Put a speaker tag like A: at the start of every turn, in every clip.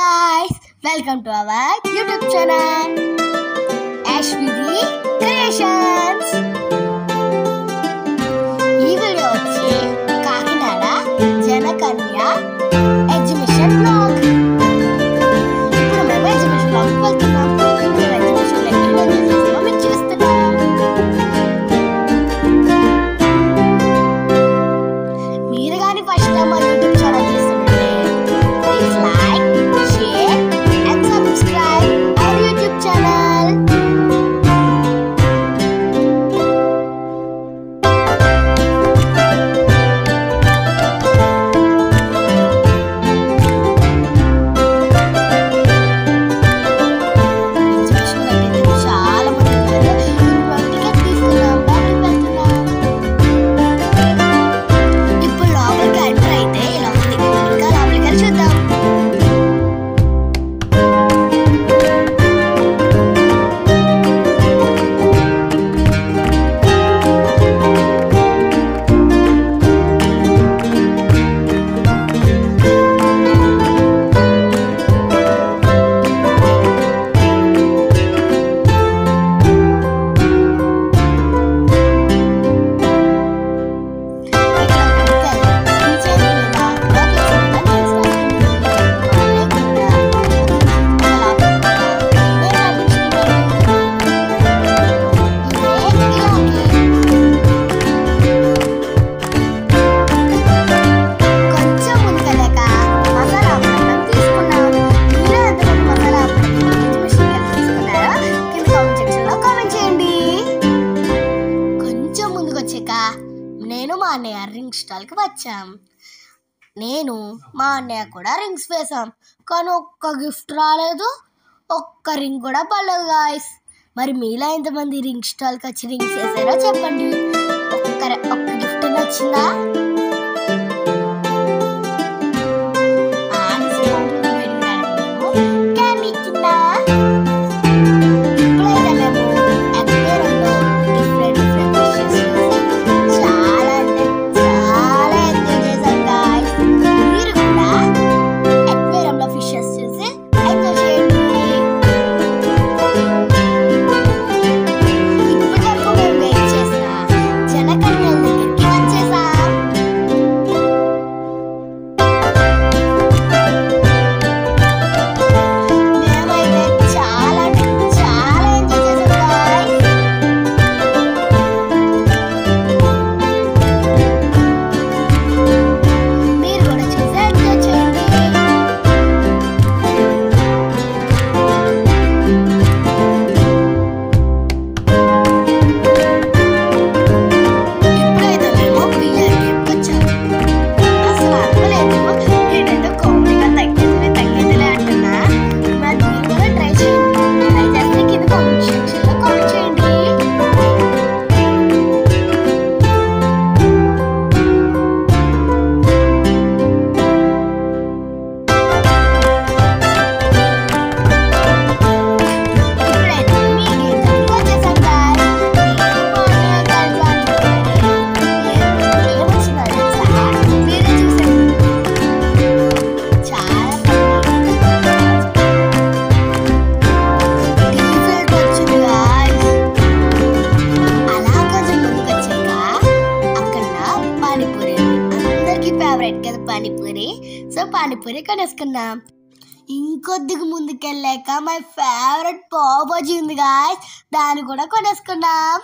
A: guys, welcome to our YouTube channel Ashwini Creations. ఈ video వచ్చి Kakinada జనకన్య exhibition blog. ఇప్పుడు మేము ఎగ్జిబిషన్ బ్లాగ్ వెళ్తున్నాం. మేము ఎగ్జిబిషన్ లో ఏమేమి చేస్తామో మీకు చూస్తున్నాం. మీరు కానీ ఫస్ట్ టైం మా యూట్యూబ్ ఛానల్ చూస్తుంటే please like, share and subscribe our YouTube channel. నేను మా అన్నయ్య రింగ్ స్టాల్కి వచ్చాం. నేను మా అన్నయ్య కూడా రింగ్స్ వేసాం, కానీ ఒక్క గిఫ్ట్ రాలేదు, ఒక్క రింగ్ కూడా పడలేదు గాయస్. మరి మీలో ఎంతమంది రింగ్ స్టాల్కి వచ్చి రింగ్స్ వేసారో చెప్పండి. ఒక్క గిఫ్ట్ నచ్చిందా? పానీపూరి. సో పానీపూరి కొనేసుకున్నాం. ఇంకొద్దిగా ముందుకెళ్ళాక మై ఫేవరెట్ పావుబాజీ ఉంది గాయస్, దాన్ని కూడా కొనేసుకున్నాం.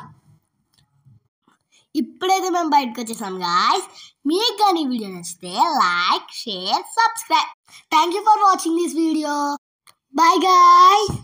A: ఇప్పుడైతే మేము బయటకు వచ్చేసాం గాయస్. మీకు కానీ వీడియో నచ్చితే like, share, subscribe. Thank you for watching this video. Bye guys.